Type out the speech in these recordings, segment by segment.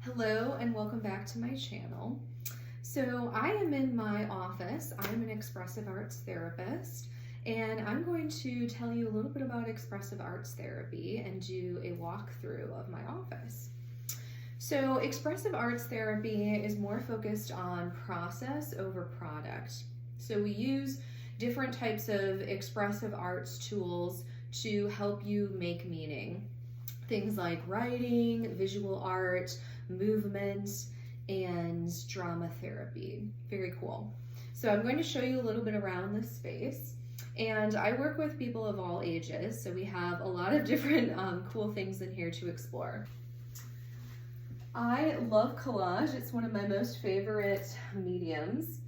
Hello and welcome back to my channel. So I am in my office. I'm an expressive arts therapist, and I'm going to tell you a little bit about expressive arts therapy and do a walkthrough of my office. So expressive arts therapy is more focused on process over product. So we use different types of expressive arts tools to help you make meaning. Things like writing, visual art, movement, and drama therapy. Very cool. So I'm going to show you a little bit around this space. And I work with people of all ages, so we have a lot of different cool things in here to explore. I love collage. It's one of my most favorite mediums.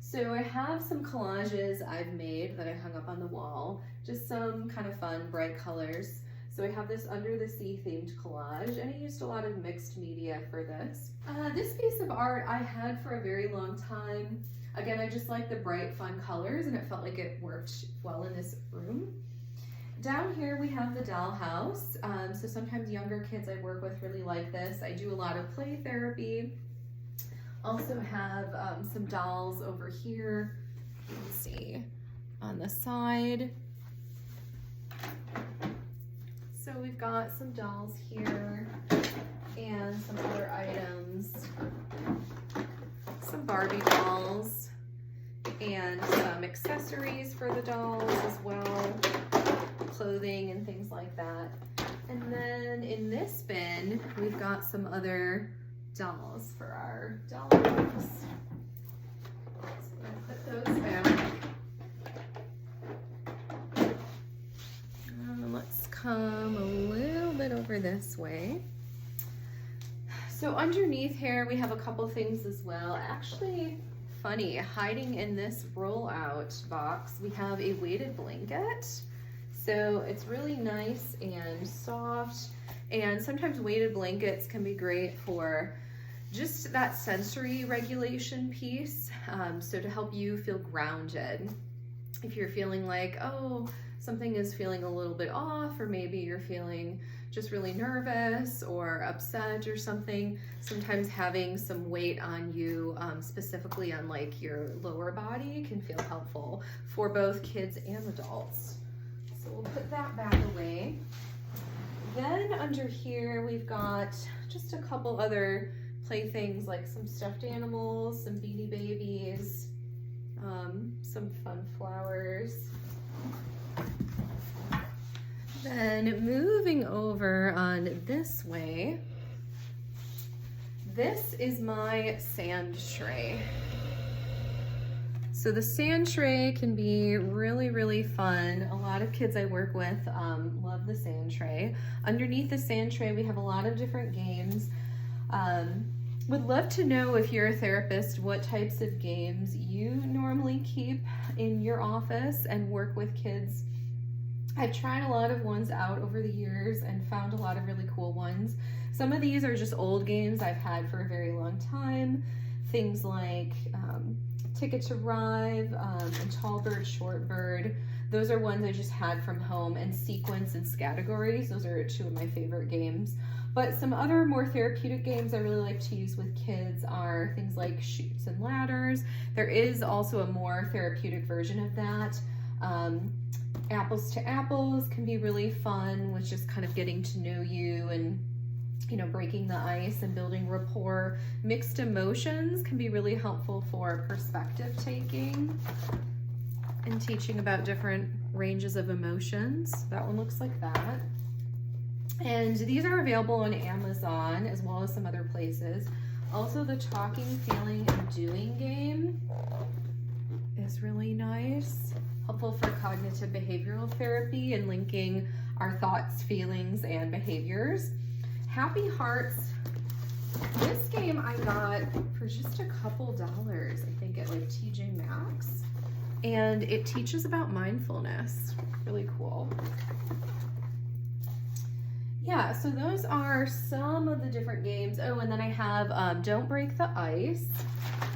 So I have some collages I've made that I hung up on the wall, just some kind of fun, bright colors. So I have this under the sea themed collage, and I used a lot of mixed media for this. This piece of art I had for a very long time. Again, I just like the bright, fun colors, and it felt like it worked well in this room. Down here we have the dollhouse. So sometimes younger kids I work with really like this. I do a lot of play therapy. Also have some dolls over here. You can see on the side. So we've got some dolls here and some other items, some Barbie dolls and some accessories for the dolls as well, clothing and things like that. And then in this bin, we've got some other dolls for our doll house. So I'm gonna put those back. Let's come a little bit over this way. So underneath here, we have a couple things as well. Actually, funny, hiding in this roll-out box, we have a weighted blanket. So it's really nice and soft, and sometimes weighted blankets can be great for just that sensory regulation piece. So to help you feel grounded. If you're feeling like, oh, something is feeling a little bit off, or maybe you're feeling just really nervous or upset or something, sometimes having some weight on you, specifically on like your lower body, can feel helpful for both kids and adults. So we'll put that back away. Then under here, we've got just a couple other playthings, like some stuffed animals, some Beanie Babies, some fun flowers. Then moving over on this way, this is my sand tray. So the sand tray can be really, really fun. A lot of kids I work with love the sand tray. Underneath the sand tray, we have a lot of different games. Would love to know, if you're a therapist, what types of games you normally keep in your office and work with kids. I've tried a lot of ones out over the years and found a lot of really cool ones. Some of these are just old games I've had for a very long time. Things like Ticket to Ride and Tall Bird, Short Bird. Those are ones I just had from home, and Sequence and Categories. Those are two of my favorite games. But some other more therapeutic games I really like to use with kids are things like Chutes and Ladders. There is also a more therapeutic version of that. Apples to Apples can be really fun with just kind of getting to know you and, you know, breaking the ice and building rapport. Mixed Emotions can be really helpful for perspective taking and teaching about different ranges of emotions. That one looks like that. And these are available on Amazon as well as some other places. Also, the Talking, Feeling, and Doing game is really nice. Helpful for cognitive behavioral therapy and linking our thoughts, feelings, and behaviors. Happy Hearts. This game I got for just a couple dollars, I think, at like TJ Maxx. And it teaches about mindfulness. Really cool. Yeah, so those are some of the different games. Oh, and then I have Don't Break the Ice.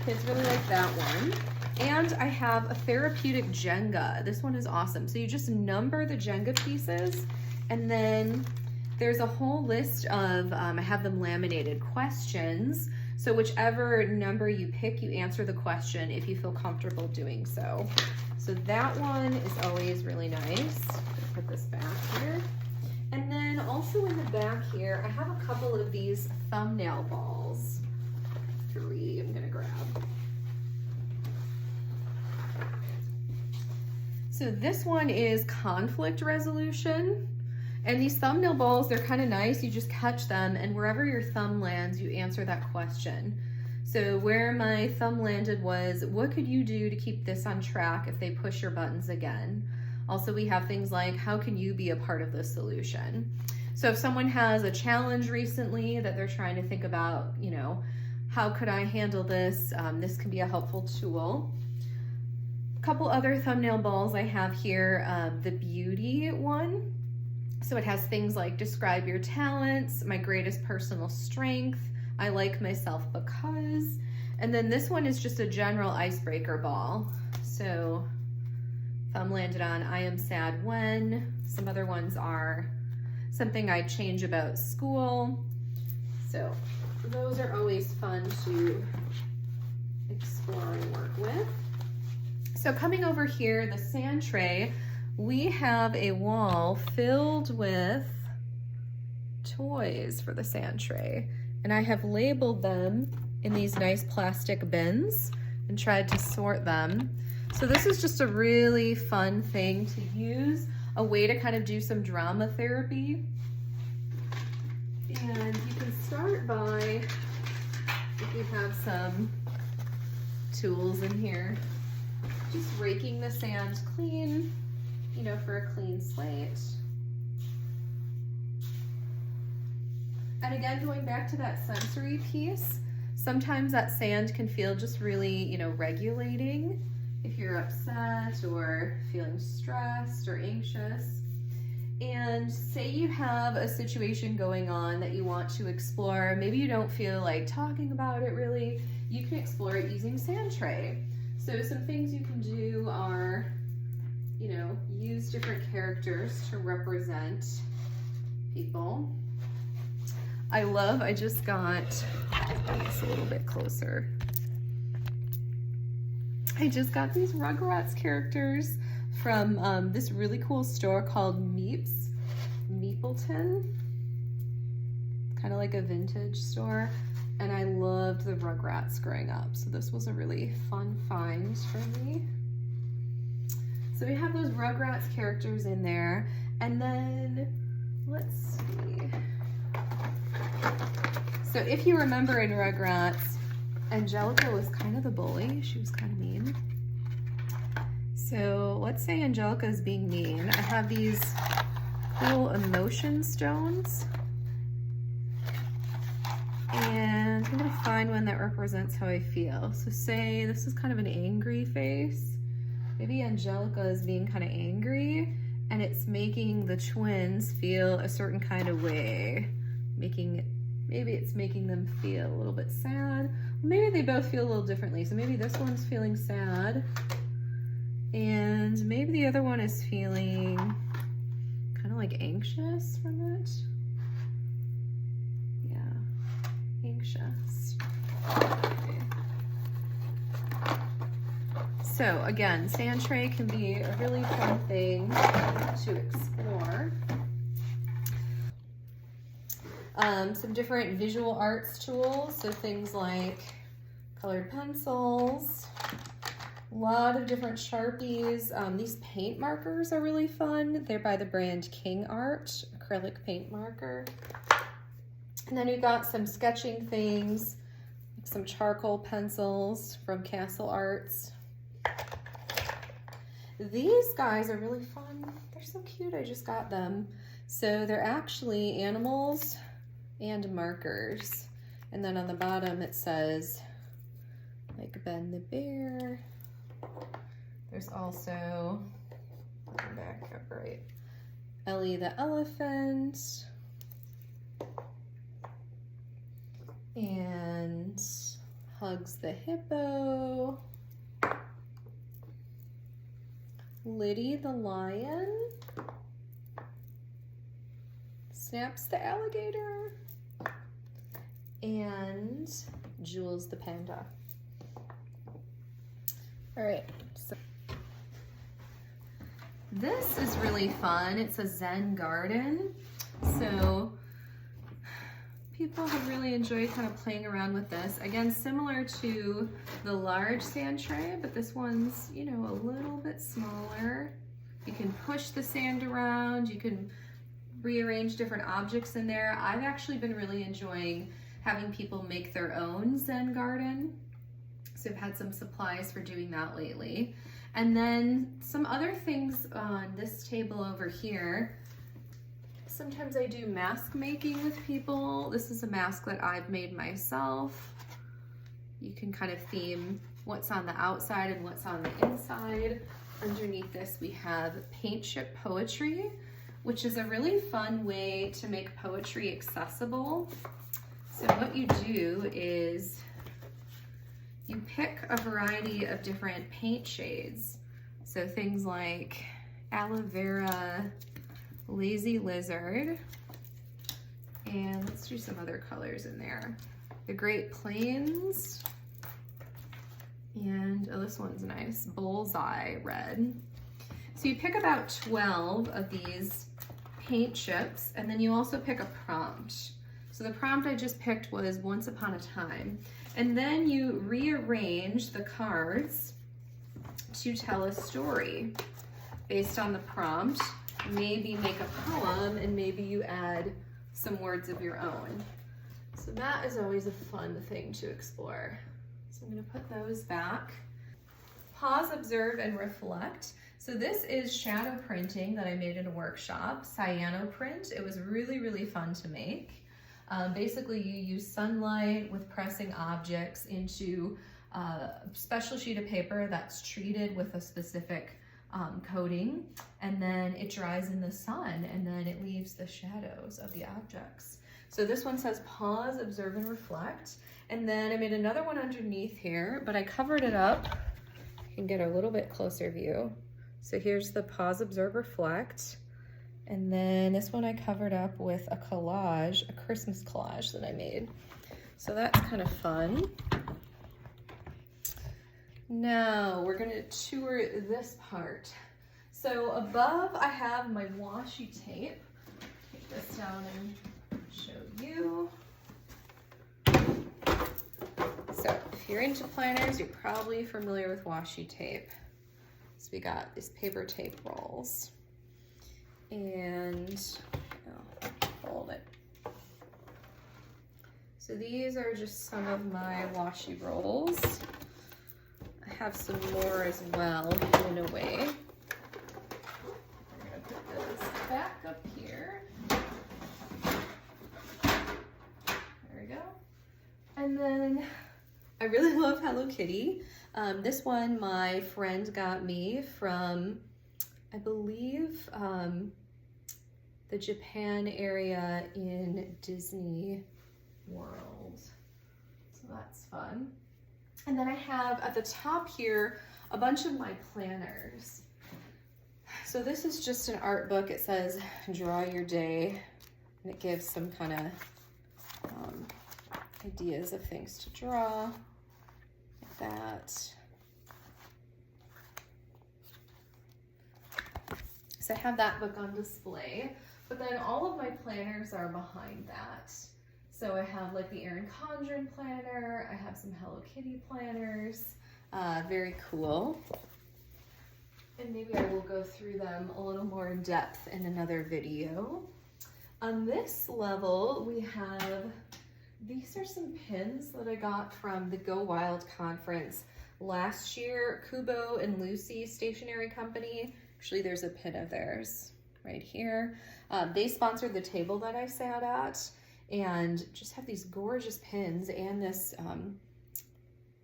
Kids really like that one. And I have a therapeutic Jenga. This one is awesome. So you just number the Jenga pieces, and then There's a whole list of, I have them laminated, questions. So whichever number you pick, you answer the question if you feel comfortable doing so. So that one is always really nice. Put this back here. And then also in the back here, I have a couple of these thumbnail balls. 3 I'm gonna grab. So this one is conflict resolution. And these thumbnail balls, they're kind of nice. You just catch them, and wherever your thumb lands, you answer that question. So where my thumb landed was, what could you do to keep this on track if they push your buttons again? Also, we have things like, how can you be a part of the solution? So if someone has a challenge recently that they're trying to think about, you know, how could I handle this? This can be a helpful tool. A couple other thumbnail balls I have here, the beauty one. So it has things like describe your talents, my greatest personal strength, I like myself because, and then this one is just a general icebreaker ball. So thumb landed on I am sad when. Some other ones are something I'd change about school. So those are always fun to explore and work with. So coming over here, the sand tray, we have a wall filled with toys for the sand tray. And I have labeled them in these nice plastic bins and tried to sort them. So this is just a really fun thing to use, a way to kind of do some drama therapy. And you can start by, if you have some tools in here, just raking the sand clean, you know, for a clean slate. And again, going back to that sensory piece, sometimes that sand can feel just really, you know, regulating if you're upset or feeling stressed or anxious. And say you have a situation going on that you want to explore, maybe you don't feel like talking about it really, you can explore it using sand tray. So some things you can do are, you know, use different characters to represent people. I just got this a little bit closer. I just got these Rugrats characters from this really cool store called Meepleton. Kind of like a vintage store. And I loved the Rugrats growing up. So this was a really fun find for me. So we have those Rugrats characters in there. And then, let's see. So if you remember in Rugrats, Angelica was kind of the bully. She was kind of mean. So let's say Angelica is being mean. I have these cool emotion stones. And I'm gonna find one that represents how I feel. So say this is kind of an angry face. Maybe Angelica is being kind of angry and it's making the twins feel a certain kind of way. Maybe it's making them feel a little bit sad. Maybe they both feel a little differently. So maybe this one's feeling sad and maybe the other one is feeling kind of like anxious from it. Yeah, anxious. Okay. So again, sand tray can be a really fun thing to explore. Some different visual arts tools, so things like colored pencils, a lot of different Sharpies. These paint markers are really fun. They're by the brand King Art, acrylic paint marker. And then we've got some sketching things, like some charcoal pencils from Castle Arts. These guys are really fun. They're so cute, I just got them. So they're actually animals and markers. And then on the bottom it says, like Ben the bear. There's also, back up right, Ellie the elephant. And Hugs the hippo. Liddy the lion. Snaps the alligator. And Jules the panda. All right, so this is really fun. It's a Zen garden. So people have really enjoyed kind of playing around with this. Again, similar to the large sand tray, but this one's, you know, a little bit smaller. You can push the sand around. You can rearrange different objects in there. I've actually been really enjoying having people make their own Zen garden. So I've had some supplies for doing that lately. And then some other things on this table over here. Sometimes I do mask making with people. This is a mask that I've made myself. You can kind of theme what's on the outside and what's on the inside. Underneath this we have paint chip poetry, which is a really fun way to make poetry accessible. So what you do is you pick a variety of different paint shades. So things like aloe vera, lazy lizard, and let's do some other colors in there. The Great Plains, and oh, this one's nice, bullseye red. So you pick about 12 of these paint chips, and then you also pick a prompt. So the prompt I just picked was Once Upon a Time. And then you rearrange the cards to tell a story based on the prompt. Maybe make a poem, and maybe you add some words of your own. So that is always a fun thing to explore. So I'm gonna put those back. Pause, observe, and reflect. So this is shadow printing that I made in a workshop, cyano print. It was really, really fun to make. Basically, you use sunlight with pressing objects into a special sheet of paper that's treated with a specific coating, and then it dries in the sun, and then it leaves the shadows of the objects. So this one says pause, observe, and reflect. And then I made another one underneath here, but I covered it up. You can get a little bit closer view. So here's the pause, observe, reflect. And then this one I covered up with a collage, a Christmas collage that I made. So that's kind of fun. Now we're gonna tour this part. So above I have my washi tape. Take this down and show you. So if you're into planners, you're probably familiar with washi tape. So we got these paper tape rolls. And hold it. So these are just some of my washi rolls. I have some more as well hidden away. I'm gonna put this back up here. There we go. And then I really love Hello Kitty. This one my friend got me from, I believe, the Japan area in Disney World. So that's fun. And then I have at the top here a bunch of my planners. So this is just an art book. It says draw your day, and it gives some kind of ideas of things to draw, like that. So I have that book on display, but then all of my planners are behind that. So I have like the Erin Condren planner, I have some Hello Kitty planners, very cool. And maybe I will go through them a little more in depth in another video. On this level, we have, these are some pins that I got from the Go Wild conference last year. Kubo and Lucy Stationery Company. Actually, there's a pin of theirs right here. They sponsored the table that I sat at, and just have these gorgeous pins and this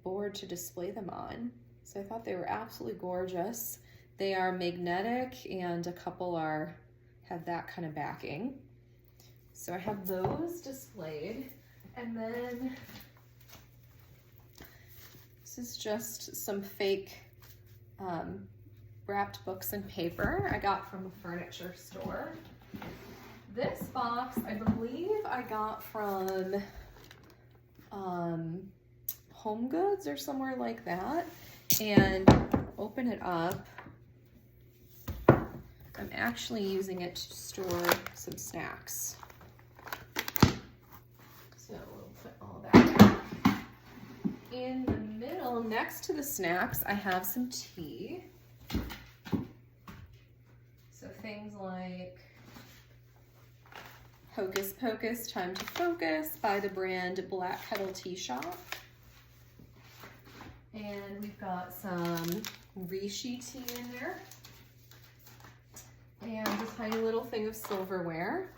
board to display them on. So I thought they were absolutely gorgeous. They are magnetic, and a couple have that kind of backing. So I have those displayed. And then this is just some fake wrapped books and paper I got from a furniture store. This box, I believe I got from Home Goods or somewhere like that. And open it up. I'm actually using it to store some snacks. So we'll put all that back. In the middle, next to the snacks, I have some tea. So things like Hocus Pocus, Time to Focus by the brand Black Kettle Tea Shop. And we've got some reishi tea in there. And a tiny little thing of silverware.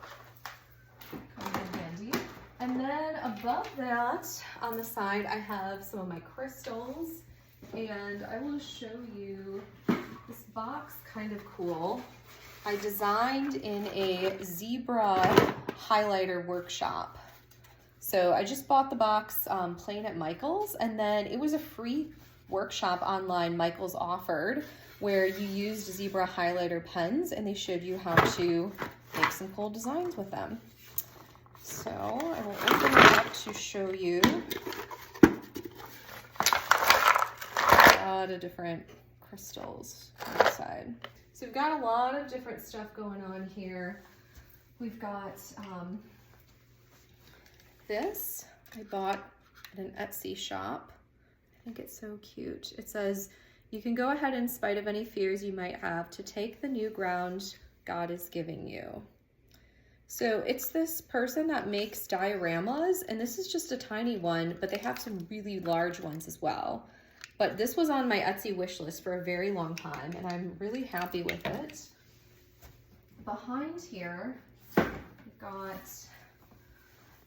Comes in handy. And then above that, on the side, I have some of my crystals. And I will show you this box, kind of cool. I designed in a zebra highlighter workshop. So I just bought the box plain at Michael's, and then it was a free workshop online Michael's offered where you used zebra highlighter pens and they showed you how to make some cool designs with them. So I will open it up to show you a lot of different crystals on the side. So we've got a lot of different stuff going on here. We've got this I bought at an Etsy shop. I think it's so cute. It says, "You can go ahead in spite of any fears you might have to take the new ground God is giving you." So it's this person that makes dioramas, and this is just a tiny one, but they have some really large ones as well. But this was on my Etsy wish list for a very long time, and I'm really happy with it. Behind here, we've got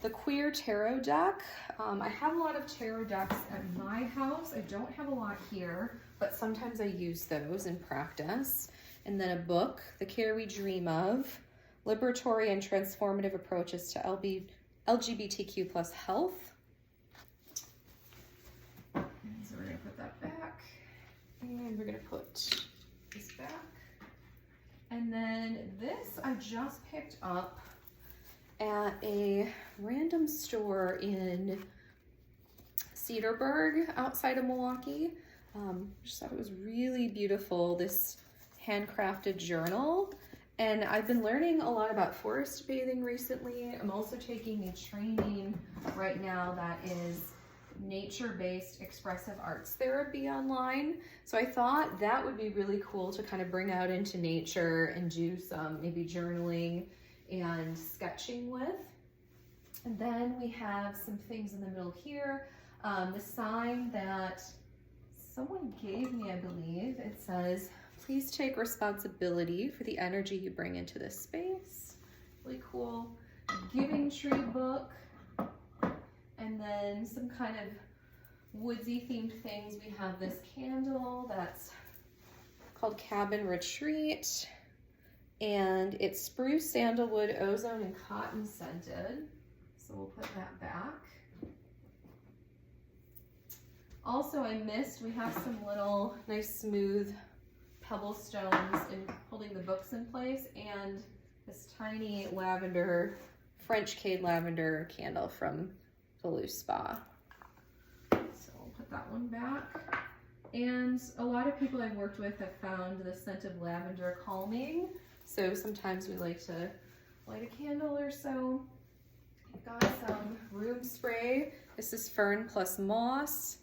the Queer Tarot deck. I have a lot of tarot decks at my house. I don't have a lot here, but sometimes I use those in practice. And then a book, The Care We Dream Of, Liberatory and Transformative Approaches to LGBTQ plus Health. And so we're gonna put that back. And we're gonna put this back. And then this I just picked up at a random store in Cedarburg outside of Milwaukee. Just thought it was really beautiful, this handcrafted journal. And I've been learning a lot about forest bathing recently. I'm also taking a training right now that is nature-based expressive arts therapy online. So I thought that would be really cool to kind of bring out into nature and do some maybe journaling and sketching with. And then we have some things in the middle here. The sign that someone gave me, I believe, it says, "Please take responsibility for the energy you bring into this space." Really cool. Giving tree book. And then some kind of woodsy themed things. We have this candle that's called Cabin Retreat. And it's spruce, sandalwood, ozone, and cotton scented. So we'll put that back. Also, we have some little nice smooth pebble stones in holding the books in place, and this tiny lavender, French Cade lavender candle from Toulouse Spa. So we'll put that one back. And a lot of people I've worked with have found the scent of lavender calming. So sometimes we like to light a candle or so. I've got some room spray. This is fern plus moss.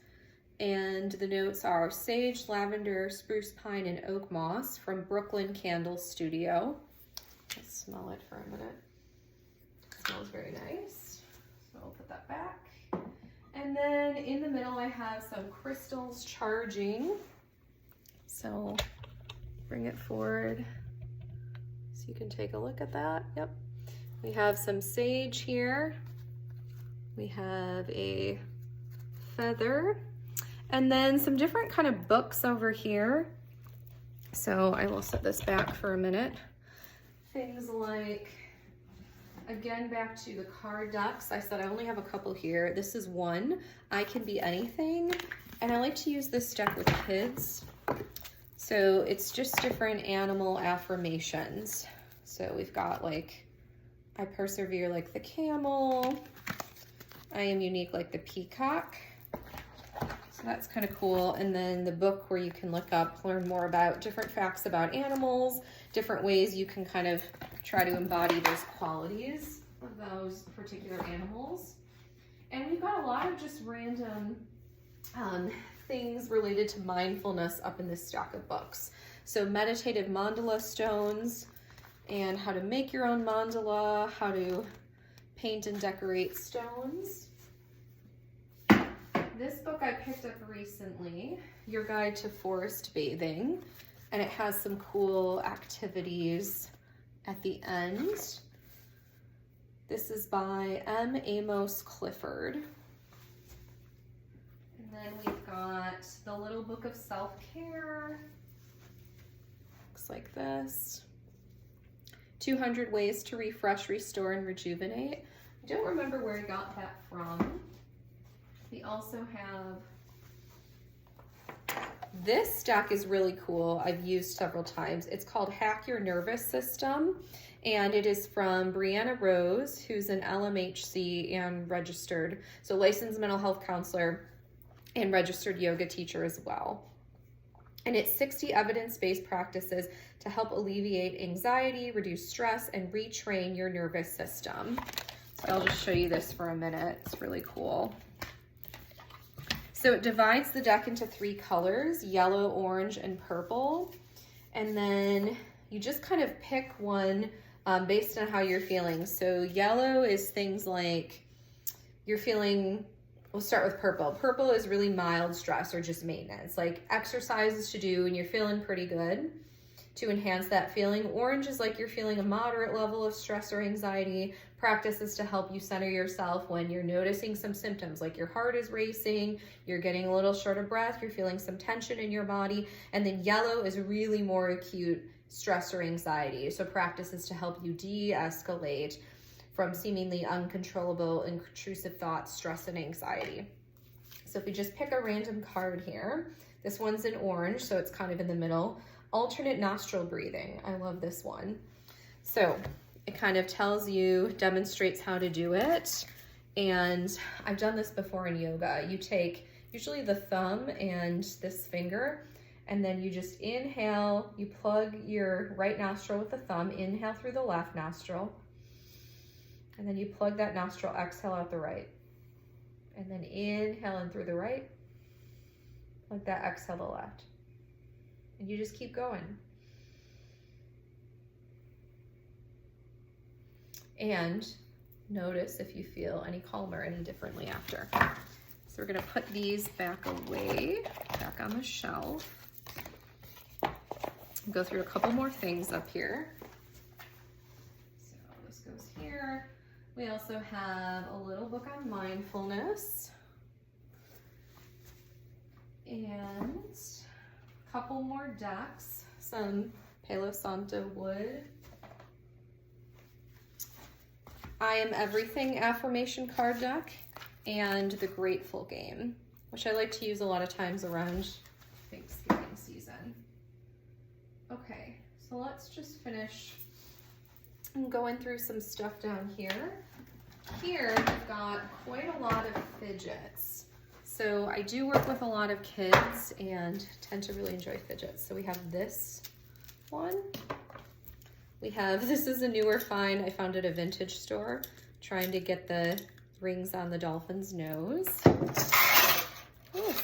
And the notes are sage, lavender, spruce pine, and oak moss from Brooklyn Candle Studio. Let's smell it for a minute. It smells very nice. So I'll put that back. And then in the middle, I have some crystals charging. So bring it forward so you can take a look at that. Yep. We have some sage here. We have a feather. And then some different kind of books over here. So I will set this back for a minute. Things like, again, back to the card decks. I said I only have a couple here. This is one, I Can Be Anything. And I like to use this deck with kids. So it's just different animal affirmations. So we've got like I persevere like the camel. I am unique like the peacock. So that's kind of cool. And then the book where you can look up, learn more about different facts about animals, different ways you can kind of try to embody those qualities of those particular animals. And we've got a lot of just random things related to mindfulness up in this stack of books. So meditative mandala stones and how to make your own mandala, how to paint and decorate stones. This book I picked up recently, Your Guide to Forest Bathing, and it has some cool activities at the end. This is by M. Amos Clifford. And then we've got the Little Book of Self-Care. Looks like this. 200 Ways to Refresh, Restore, and Rejuvenate. I don't remember where I got that from. We also have, this stack is really cool. I've used several times. It's called Hack Your Nervous System, and it is from Brianna Rose, who's an LMHC and registered, so licensed mental health counselor and registered yoga teacher as well. And it's 60 evidence-based practices to help alleviate anxiety, reduce stress, and retrain your nervous system. So I'll just show you this for a minute. It's really cool. So it divides the deck into 3 colors, yellow, orange, and purple. And then you just kind of pick one based on how you're feeling. So yellow is things like you're feeling, we'll start with purple. Purple is really mild stress or just maintenance, like exercises to do and you're feeling pretty good to enhance that feeling. Orange is like you're feeling a moderate level of stress or anxiety. Practices to help you center yourself when you're noticing some symptoms, like your heart is racing, you're getting a little short of breath, you're feeling some tension in your body. And then yellow is really more acute stress or anxiety. So practices to help you de-escalate from seemingly uncontrollable, intrusive thoughts, stress, and anxiety. So if we just pick a random card here, this one's in orange, so it's kind of in the middle. Alternate nostril breathing. I love this one. So it kind of tells you, demonstrates how to do it. And I've done this before in yoga. You take usually the thumb and this finger, and then you just inhale, you plug your right nostril with the thumb, inhale through the left nostril, and then you plug that nostril, exhale out the right. And then inhale in through the right, plug that, exhale the left. And you just keep going. And notice if you feel any calmer, any differently after. So we're gonna put these back away, back on the shelf. Go through a couple more things up here. So this goes here. We also have a little book on mindfulness. And a couple more decks, some Palo Santo wood. I Am Everything affirmation card deck, and the Grateful game, which I like to use a lot of times around Thanksgiving season. Okay, so let's just finish going through some stuff down here. Here we've got quite a lot of fidgets. So I do work with a lot of kids and tend to really enjoy fidgets. So we have this one. We have, this is a newer find. I found at a vintage store, trying to get the rings on the dolphin's nose. Ooh,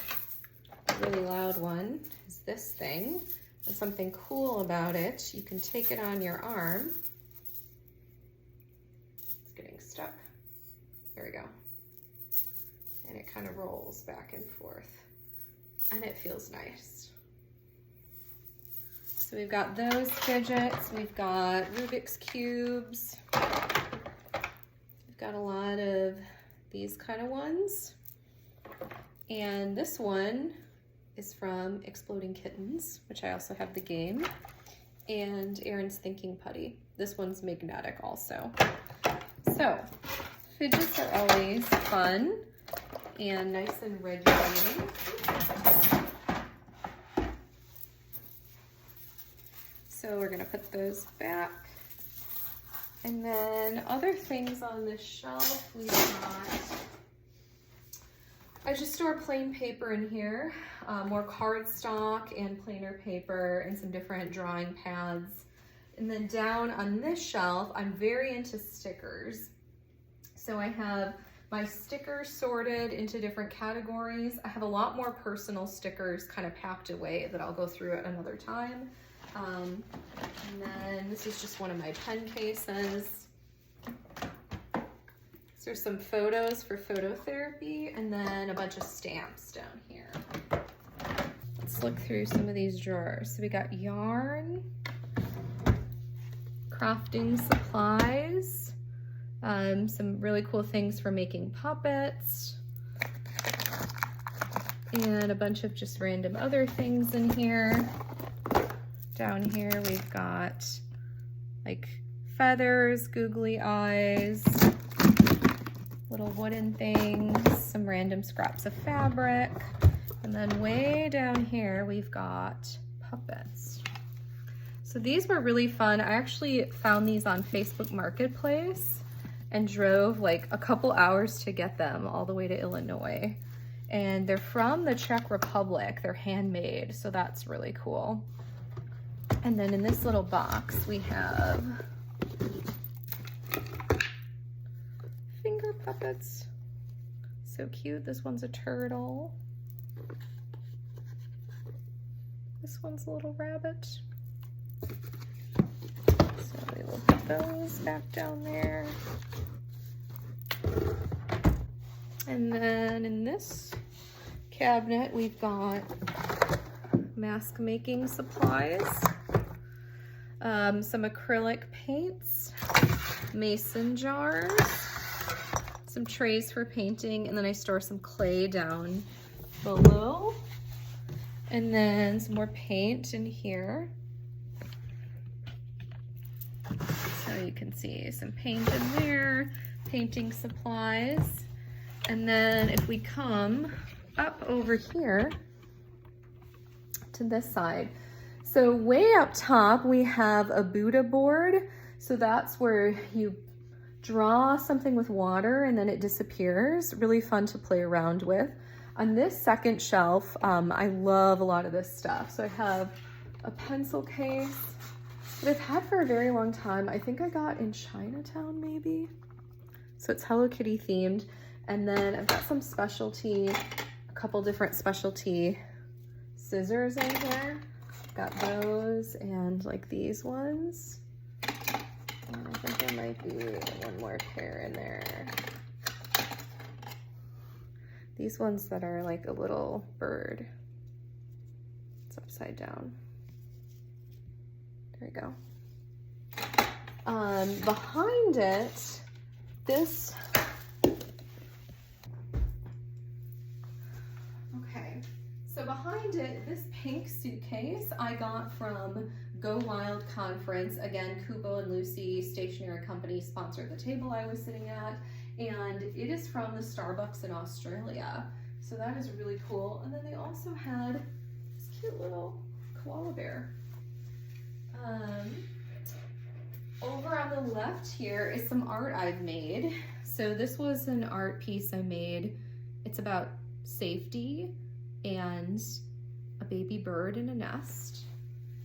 a really loud one is this thing. And something cool about it, you can take it on your arm. It's getting stuck. There we go. And it kind of rolls back and forth. And it feels nice. So we've got those fidgets, we've got Rubik's Cubes, we've got a lot of these kind of ones. And this one is from Exploding Kittens, which I also have the game, and Aaron's Thinking Putty. This one's magnetic also. So fidgets are always fun and nice and regulating. So we're gonna put those back. And then other things on this shelf, we've got, I just store plain paper in here, more cardstock and plainer paper and some different drawing pads. And then down on this shelf, I'm very into stickers. So I have my stickers sorted into different categories. I have a lot more personal stickers kind of packed away that I'll go through at another time. And then this is just one of my pen cases. So there's some photos for photo therapy and then a bunch of stamps down here. Let's look through some of these drawers. So we got yarn, crafting supplies, some really cool things for making puppets, and a bunch of just random other things in here. Down here we've got like feathers, googly eyes, little wooden things, some random scraps of fabric, and then way down here we've got puppets. So these were really fun. I actually found these on Facebook Marketplace and drove like a couple hours to get them all the way to Illinois. And they're from the Czech Republic. They're handmade, so that's really cool. And then in this little box, we have finger puppets. So cute. This one's a turtle. This one's a little rabbit. So we will put those back down there. And then in this cabinet, we've got mask making supplies, some acrylic paints, mason jars, some trays for painting, and then I store some clay down below, and then some more paint in here. So you can see some paint in there, painting supplies. And then if we come up over here to this side, so way up top we have a Buddha board. So that's where you draw something with water and then it disappears. Really fun to play around with. On this second shelf, I love a lot of this stuff. So I have a pencil case that I've had for a very long time. I think I got in Chinatown maybe. So it's Hello Kitty themed. And then I've got some specialty, a couple different specialty scissors in here. Got those and like these ones. And I think there might be one more pair in there. These ones that are like a little bird. It's upside down. There we go. Behind it, this, so behind it, this pink suitcase I got from Go Wild Conference. Again, Kubo and Lucy Stationery Company sponsored the table I was sitting at, and it is from the Starbucks in Australia. So that is really cool. And then they also had this cute little koala bear. Over on the left here is some art I've made. So this was an art piece I made. It's about safety and a baby bird in a nest,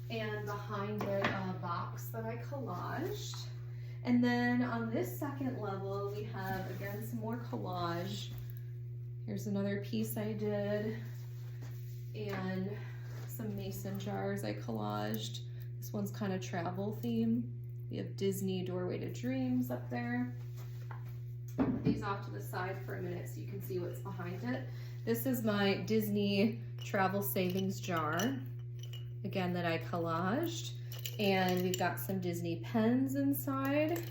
and behind it a box that I collaged. And then on this second level we have again some more collage. Here's another piece I did and some mason jars I collaged. This one's kind of travel theme. We have Disney Doorway to Dreams up there. Put these off to the side for a minute so you can see what's behind it. This is my Disney travel savings jar, again, that I collaged. And we've got some Disney pens inside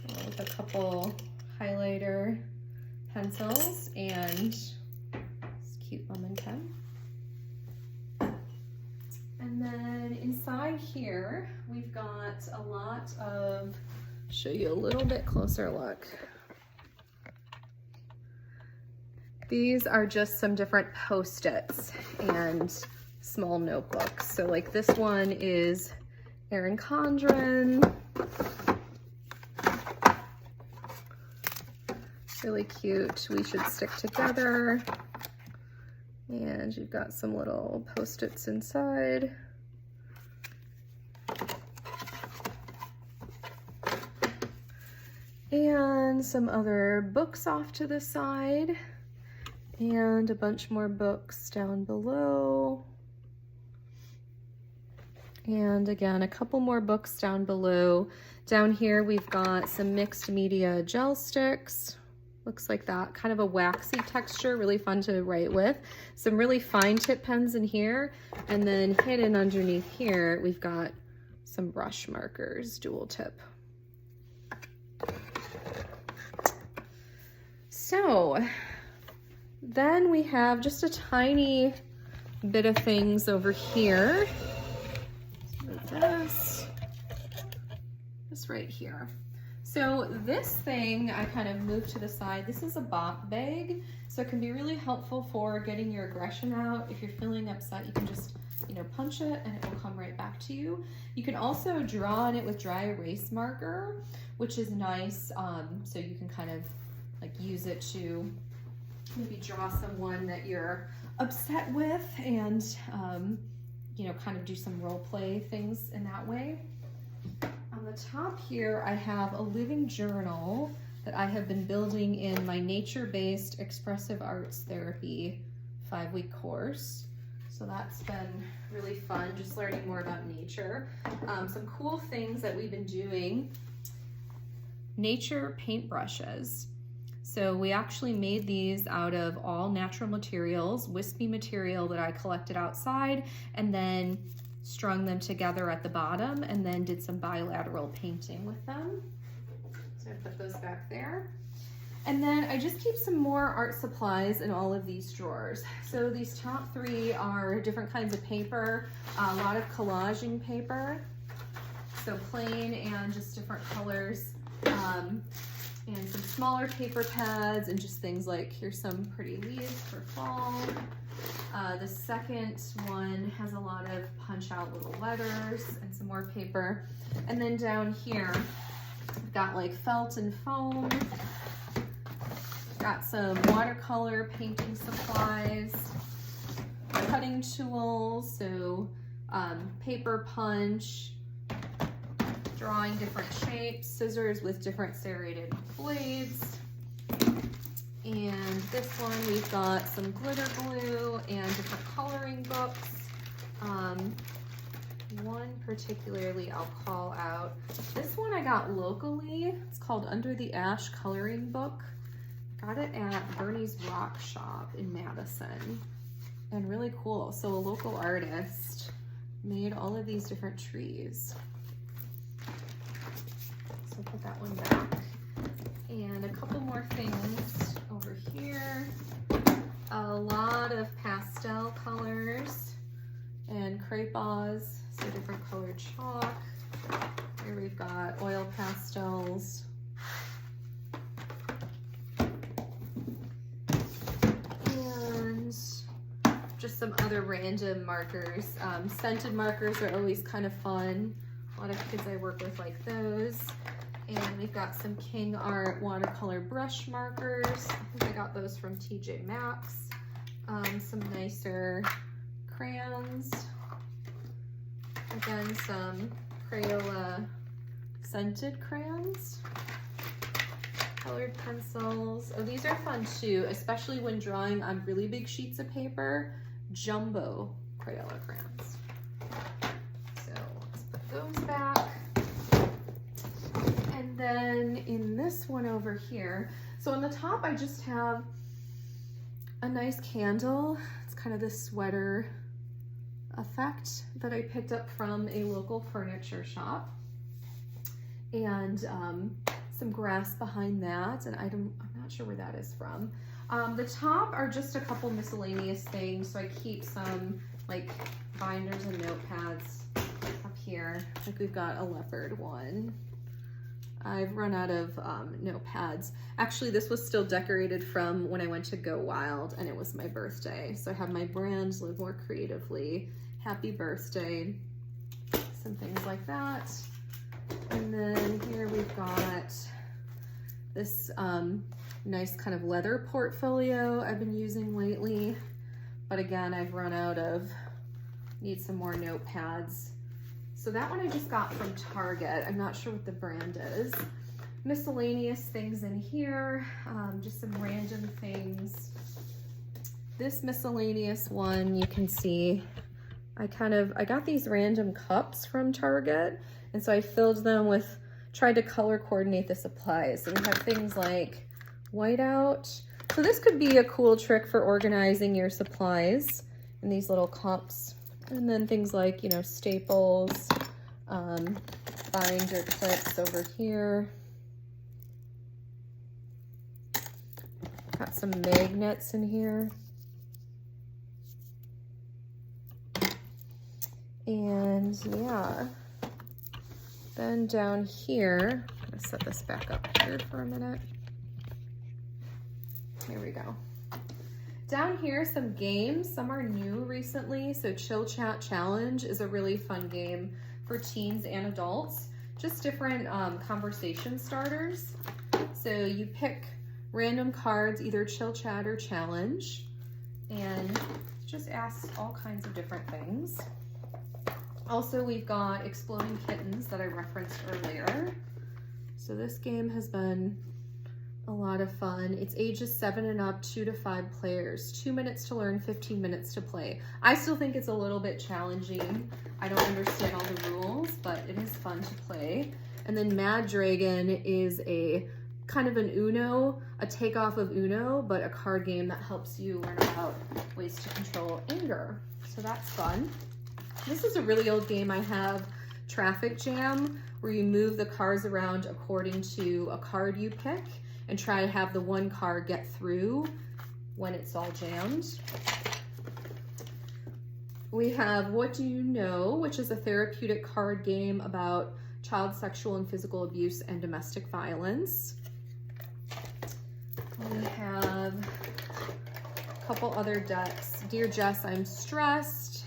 with a couple highlighter pencils and this cute lemon pen. And then inside here, we've got a lot of, show you a little bit closer look. These are just some different Post-its and small notebooks. So like this one is Erin Condren. Really cute. We should stick together. And you've got some little Post-its inside. And some other books off to the side. And a bunch more books down below. And again, a couple more books down below. Down here, we've got some mixed media gel sticks. Looks like that, kind of a waxy texture, really fun to write with. Some really fine tip pens in here. And then hidden underneath here, we've got some brush markers, dual tip. So then we have just a tiny bit of things over here. This right here. So this thing I kind of moved to the side. This is a bop bag, so it can be really helpful for getting your aggression out. If you're feeling upset, you can just, you know, punch it and it will come right back to you. You can also draw on it with dry erase marker, which is nice. So you can kind of like use it to maybe draw someone that you're upset with and you know, kind of do some role play things in that way. On the top here, I have a living journal that I have been building in my nature-based Expressive Arts Therapy 5-week course. So that's been really fun, just learning more about nature. Some cool things that we've been doing. Nature paintbrushes. So we actually made these out of all natural materials, wispy material that I collected outside, and then strung them together at the bottom and then did some bilateral painting with them. So I put those back there. And then I just keep some more art supplies in all of these drawers. So these top three are different kinds of paper, a lot of collaging paper. So plain and just different colors. And some smaller paper pads and just things like, here's some pretty leaves for fall. The second one has a lot of punch out little letters and some more paper. And then down here, I've got like felt and foam. Got some watercolor painting supplies, cutting tools, so paper punch, drawing different shapes, scissors with different serrated blades. And this one, we've got some glitter glue and different coloring books. One particularly I'll call out. This one I got locally. It's called Under the Ash Coloring Book. Got it at Bernie's Rock Shop in Madison. And really cool. So a local artist made all of these different trees. So put that one back. And a couple more things over here. A lot of pastel colors and crayons, so different colored chalk. Here we've got oil pastels. And just some other random markers. Scented markers are always kind of fun. A lot of kids I work with like those. And we've got some King Art watercolor brush markers. I think I got those from TJ Maxx. Some nicer crayons. Again, some Crayola scented crayons. Colored pencils. Oh, these are fun too, especially when drawing on really big sheets of paper. Jumbo Crayola crayons. So let's put those back. And then in this one over here, so on the top I just have a nice candle. It's kind of this sweater effect that I picked up from a local furniture shop. And some grass behind that, and I'm not sure where that is from. The top are just a couple miscellaneous things, so I keep some like binders and notepads up here. Like we've got a leopard one. I've run out of notepads. Actually, this was still decorated from when I went to Go Wild and it was my birthday. So I have my brand Live More Creatively, happy birthday, some things like that. And then here we've got this nice kind of leather portfolio I've been using lately. But again, I've run out of, need some more notepads. So that one I just got from Target. I'm not sure what the brand is. Miscellaneous things in here, just some random things. This miscellaneous one, you can see, I got these random cups from Target, and so I filled them with, tried to color coordinate the supplies. So we have things like whiteout. So this could be a cool trick for organizing your supplies in these little cups. And then things like, you know, staples, binder clips over here. Got some magnets in here. And yeah, then down here, I'm gonna set this back up here for a minute. Here we go. Down here, some games. Some are new recently. So Chill Chat Challenge is a really fun game for teens and adults. Just different conversation starters. So you pick random cards, either Chill Chat or Challenge, and just ask all kinds of different things. Also, we've got Exploding Kittens that I referenced earlier. So this game has been a lot of fun. It's ages 7 and up, 2 to 5 players, 2 minutes to learn, 15 minutes to play. I still think it's a little bit challenging. I don't understand all the rules, but it is fun to play. And then Mad Dragon is a kind of an Uno, a takeoff of Uno, but a card game that helps you learn about ways to control anger. So that's fun. This is a really old game I have, Traffic Jam, where you move the cars around according to a card you pick and try to have the one car get through when it's all jammed. We have What Do You Know, which is a therapeutic card game about child sexual and physical abuse and domestic violence. We have a couple other decks, Dear Jess, I'm Stressed,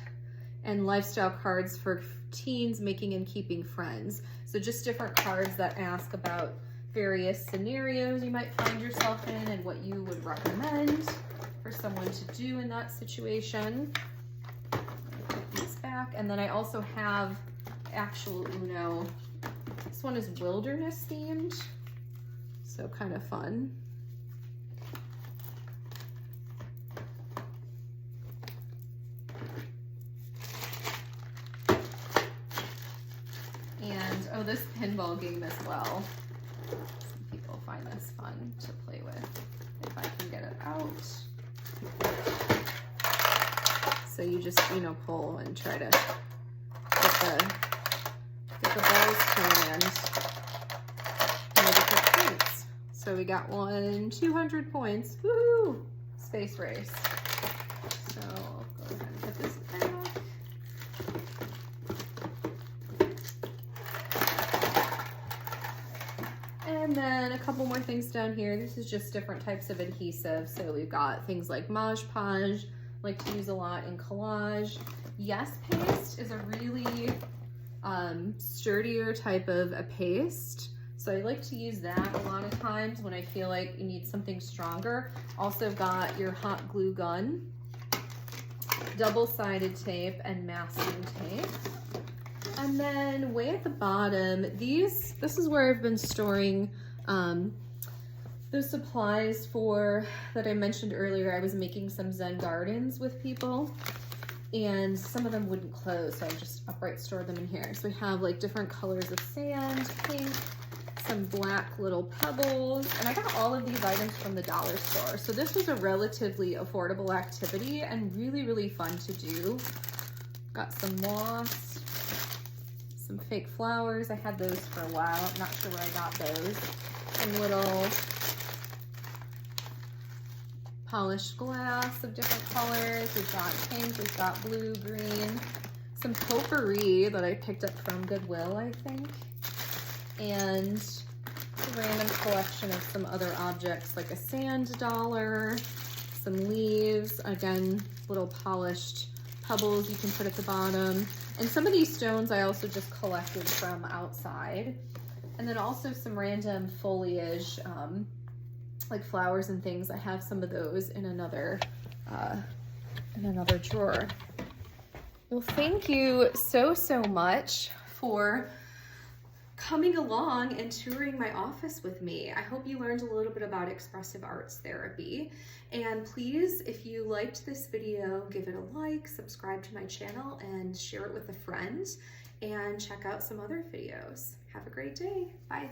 and Lifestyle Cards for Teens, Making and Keeping Friends. So just different cards that ask about various scenarios you might find yourself in and what you would recommend for someone to do in that situation. Put these back. And then I also have actual Uno. This one is wilderness themed, so kind of fun. And oh, this pinball game as well. Some people find this fun to play with, if I can get it out. So you just, you know, pull and try to get the balls turned and the different points. So we got 200 points. Woohoo! Space race. So I'll go ahead and put this back. And then a couple more things down here. This is just different types of adhesive. So we've got things like Mod Podge, like to use a lot in collage. Yes Paste is a really sturdier type of a paste. So I like to use that a lot of times when I feel like you need something stronger. Also got your hot glue gun, double-sided tape, and masking tape. And then way at the bottom, this is where I've been storing those supplies for that I mentioned earlier. I was making some Zen gardens with people and some of them wouldn't close, so I just upright stored them in here. So we have like different colors of sand, pink, some black little pebbles, and I got all of these items from the dollar store. So this was a relatively affordable activity and really, really fun to do. Got some moss, some fake flowers. I had those for a while. I'm not sure where I got those. Some little polished glass of different colors. We've got pink, we've got blue, green, some potpourri that I picked up from Goodwill, I think, and a random collection of some other objects like a sand dollar, some leaves, again, little polished pebbles you can put at the bottom. And some of these stones I also just collected from outside. And then also some random foliage like flowers and things, I have some of those in another drawer. Well, thank you so much for coming along and touring my office with me. I hope you learned a little bit about expressive arts therapy. And please, if you liked this video, give it a like, subscribe to my channel, and share it with a friend, and check out some other videos. Have a great day. Bye.